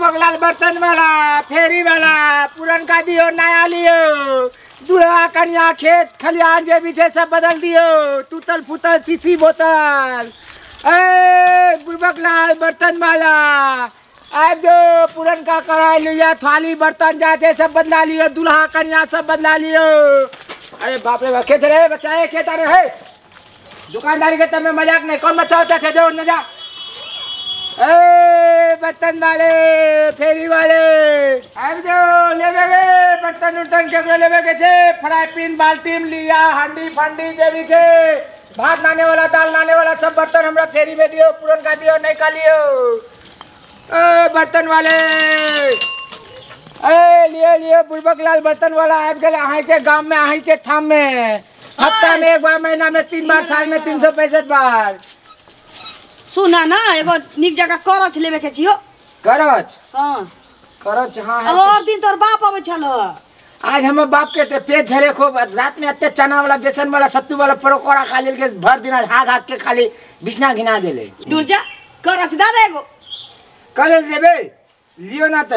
बुड़बकलाल बर्तन वाला फेरी वाला पुरनका दियो नया लियो दूल्हा कन्या खेत खलियान जे भी छे सब बदल दियो टूटल फूटल शीशी बोतल ए बुड़बकलाल बर्तन वाला अब जो पुरनका कढ़ाई लिया थाली बर्तन जा सब बदला लियो दूल्हा कन्या सब बदला लियो। अरे बाप रे खेत रे बच्चा है खेत अरे है दुकानदारी के तब में मजाक नहीं कौन बच्चा होता है जो न जा ए बर्तन वाले फेरी वाले अब जो लेवे बर्तन उर्तन केकरो लेवे के छे फ्राई पैन बाल्टी लिया हांडी फांडी जे भी छे भात नाने वाला दाल नाने वाला सब बर्तन हमरा फेरी में दियो पुरनका दियो नहीं का लियो। ए बर्तन वाले ए लियो बुड़बकलाल बर्तन वाला आब गेल अहाँ के गांव में अहाँ के थाम में हफ्ता में एक बार महीना में 3 बार साल में 365 बार। सुना ना एगो निक जगह करछ लेवे के छियो करछ हां करछ हां है और दिन तोर बाप आवे छलो आज हमर बाप के पेट झरे खूब रात में अत्ते चना वाला बेसन वाला सत्तू वाला परोकोड़ा खा लेल के भर दिन हाथ के खाली बिछना घिना देले दूर जा करछ दादा एगो कल लेबे लियो ना त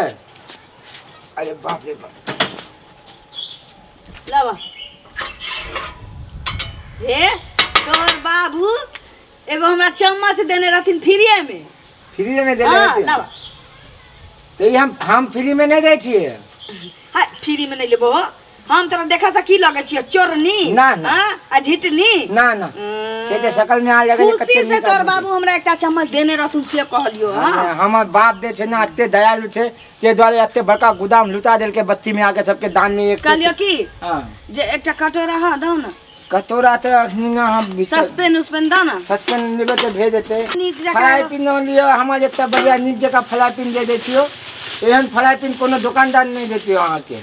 अरे बाप रे बाप लावा ए तोर बाबू एगो हमरा चम्मच देने रहथिन फ्री में देले रहथिन लावा तो हम फ्री में नहीं दे छिए हाय फ्री में नहीं लेबो हम तोरा देखा से की लगे छियो चोरनी ना ना आ झिटनी ना ना से ते सकल में आ लगे खुशी से तोर बाबू हमरा एकटा चम्मच देने रहथुन से कहलियो हां हमर बाप दे छे ना अत्ते दयालु छे ते द्वारे अत्ते बड़का गोदाम लुटा देल के बस्ती में आके सबके दान में एक कहलियो की हां जे एकटा कटोरा हां दो ना कटोरा तो हिंगा हम सस्पेन दो ना सस्पेन लेबे तो भेज देते नीक जगह फ्राई पैन लियो हमर एत्ते बढ़िया नीक जगह फ्राई पैन दे छियो एहन फ्राई पैन कोनो दुकानदार नहीं देतियो अहाँ के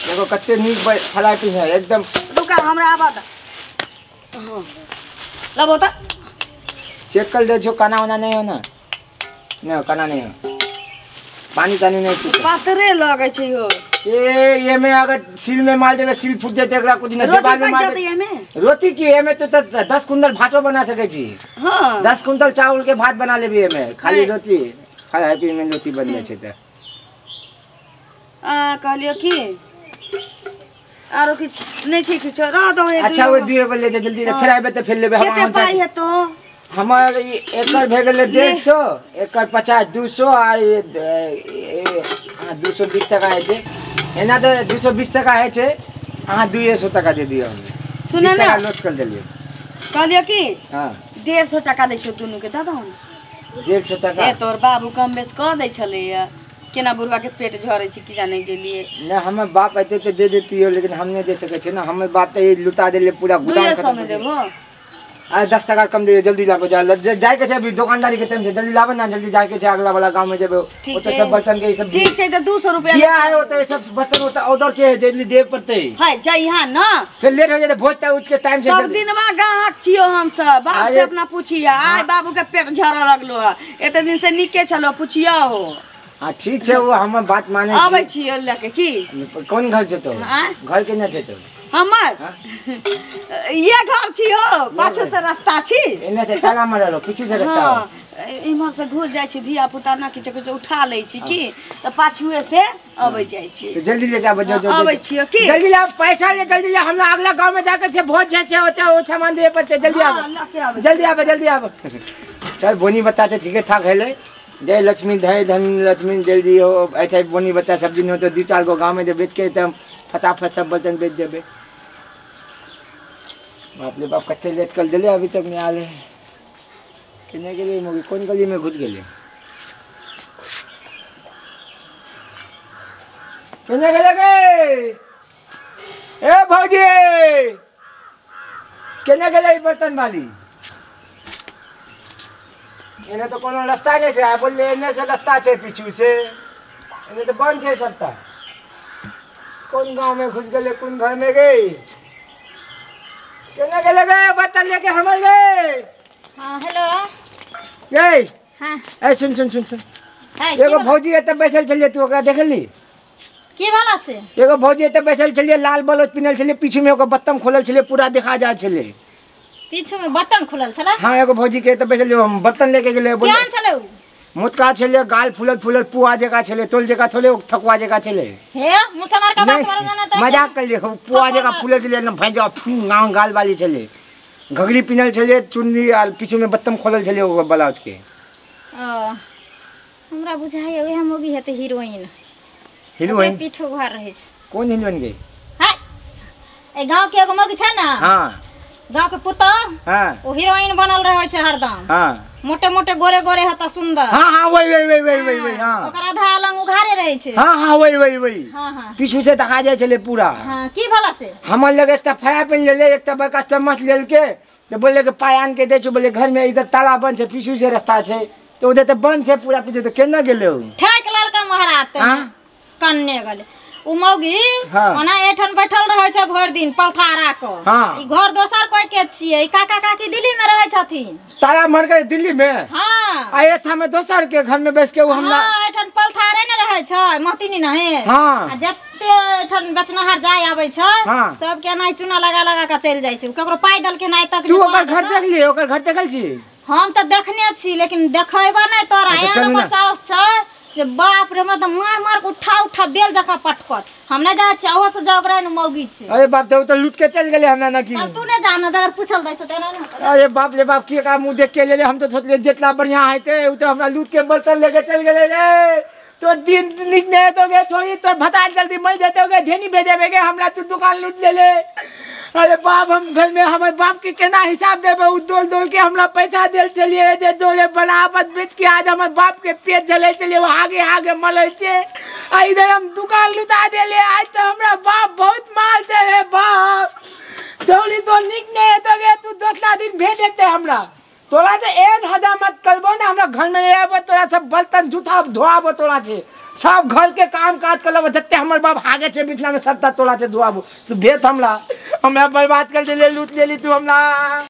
देखो कत्ते नीक फ्राई पैन है एकदम दुकान हमरा आबा द लबो त चेक कर दे जो खाना वाना नहीं हो ना नहीं खाना नहीं हो पानी तानी नहीं पीते पातरे लगे छै हो ये में अगर सिल में मार देबे सिल फूट जेते एकरा कुछ न देबाल में मार दे रोटी की ए में तो 10 कुंटल भातो बना सके छी हां 10 कुंटल चावल के भात बना लेबे ए में खाली रोटी फ्राई पैन में रोटी बन जाय छै त आ कहलियो की आरो की नहीं छै किछ रह दो अच्छा वो दिए ले जल्दी फिर आबे त फिर लेबे हम पाई है तो हमार एकड़ भे गेले 150 एकड़ 50 200 और 220 टका है जे एना तो 220 टका है छे हां 200 टका दे दियो सुन ना लॉस कर देलियो कहलियो की हां 150 टका दै छ दुनु के दादा 150 टका ए तोर बाबू कम बेस क दै छले केना बुढ़वा के पेट झरे छी कि जाने के लिए ना हमर बाप आते तो दे देती हो लेकिन हम नहीं दे सके छे ना हमर बाप तो ये लुटा देले पूरा गोदाम खत्म में देबो आ 10 टका कम दे जल्दी लाबो जाय के छे अभी दुकानदारी के टाइम से जल्दी लाबो ना जल्दी जाके छे अगला वाला गांव में जेबो ओते सब बर्तन के सब ठीक छै त 200 रुपया क्या है होता है सब बर्तन होता ऑर्डर के है जल्दी देव पड़ते है जाई हां ना फिर लेट हो जाते भोज तक उसके टाइम से सब दिनवा गाहक छियो हम सब बाप से अपना पूछिया आय बाबू के पेट झरऽ लगलो एते दिन से निके छलो पूछिया हो हां ठीक है वो हमर बात माने आबै छियो लेके की कौन घर छै तो घर के न छै तो हमर ये घर छी हो पाछू से रास्ता छी एने से ताला मारलो पीछे से रास्ता इमहर से घुस जाय छी धिया पुता ना किछ किछ उठा लै छी की त पाछुए से आबै जाय छी तो जल्दी ले आबो जो आबै छियो की जल्दी ला पैसा ले जल्दी ले हमरा अगला गांव में जाके छे भोज छै होते ओ सामान दे पड़ते जल्दी आबो जल्दी आबो चल बोनी बताते ठीक ठाक है ले जय लक्ष्मी धय धन लक्ष्मी जल्दी हो ऐसा बोनी बता सब दिन हो तो 2-4 गो गांव में बेच के एकदम फटाफट सब बर्तन बेच देबे बाप रे बाप कत्ते लेट कर दिले अभी तक नहीं आले किने के लिए मोगी कौन गली में घुस गेले किने गेले ए भौजी किने गेले बर्तन वाली इन्हें तो कोनो रास्ता नहीं है बोले इन्हें से रास्ता है पीछू से इन्हें तो बंद है सबटा कौन गांव में घुस गए कौन घर में गई केने गेले गए बर्तन लेके हमर गए हां हेलो गई हां ए सुन हाय एगो भौजी एते बैसल चलिए तू ओकरा देखली के वाला से एगो भौजी एते बैसल चलिए लाल बलोच पिनल चलिए पीछे में ओकर बत्तम खोलल चलिए पूरा दिखा जा चले पीछू में बटन खुलल छला हां एगो भौजी के एते बैसल हम बर्तन लेके गेले केहन छले मुतका छले गाल फुलल फुलल पुआ जका छले तोल जका थोले थकुआ जका छले हे मुसमार का बात करे जाना त मजाक कर ले पुआ जका फुलल छले न भैंजा गांव गाल वाली छले घगली पिनल छले चुन्नी आ पीछू में बत्तम खोलल छले ओ ब्लाउज के हमरा बुझाय ओहे मोगी हेते हीरोइन हीरोइन पीठो घर रहे छ कौन हीरोइन गई हाय ए गांव के एगो मोगी छ ना हां गांव के पुता हां ओ हीरोइन बनल रहे छ हरदम हां मोटे मोटे गोरे गोरे हता सुंदर हां हां वही हां ओकर आधा अलंग उघारे रहे छ हां हां वही हां हां पीछू से देखा जाय छले पूरा हां की भला से हमर लगे एकटा फाया पेन ले एकटा बड़का चम्मच लेल के तो बोले के पायान के दे छु बोले घर में इधर ताला बंद है पीछू से रास्ता है तो उधर तो बंद है पूरा पीछे तो केना गेले हो ठेक ललका महाराज हां कन्ने गले उ मौगी हाँ। ओना एठन बैठल रहे छ भर दिन पलथारा को हाँ। ई घर दोसर कोई के छिए ई काका काकी दिल्ली में रहे छथिन तारा मर गए दिल्ली में हां आए था में दोसर के घर में बैठ के वो हमला हां एठन पलथारे ने रहे छ महतिनी नहे हाँ। आ जत्ते एठन बेचनहार जाय आबै छ हाँ। सब के नाइ चूना लगा लगा के चल जाय छ ककरो पाई दल के नाइ तक तू ओकर घर देख लिए ओकर घर देखल छी हम त देखने छी लेकिन देखैबा नै तोरा अच्छा, एहन चलू ना। पर साहस छ जे बाप रे मतलब मार मार के उठा बेल जका पटपट हम ना जा चाहो से जबरे न मौगी छे अरे बाप तो लूट के चल गेले हमरा ना की अब तू ने जान अगर पूछल दै छ तेरा ना अरे बाप रे बाप की का मुंह देख के ले हम तो सोचले जितना बढ़िया है ते उ तो हमरा लूट के बर्तन लेके चल गेले रे तो दिन निकने तो गे थोड़ी तो भताल जल्दी मर जाते गे धेनी भेजेबे गे हमरा तू दुकान लूट ले ले अरे बाप हम घर में हमारे बाप के केना हिसाब देबे उ दोल दोल के हमरा पैसा देल चलिए जे दोले बनावत बेच के आज हमारे बाप के पेट जले चलिए वो आगे आगे मलल छे आ इधर हम दुकान लुटा देले आज तो हमरा बाप बहुत मार दे रे बाप चौड़ी तो निकने तो गे तू दोसरा दिन भेज देते हमरा तोरा तो एक हजार मत करबो ना हमरा घर में ले आबो तोरा सब बर्तन जूठा धोआबो तोरा से सब घर के काम काज करब जत्ते हमर बाप हागे छे बिछला में सबटा तोरा से धोआबो तू भेत हमरा बर्बाद कर देले लूट लेली तू हमरा।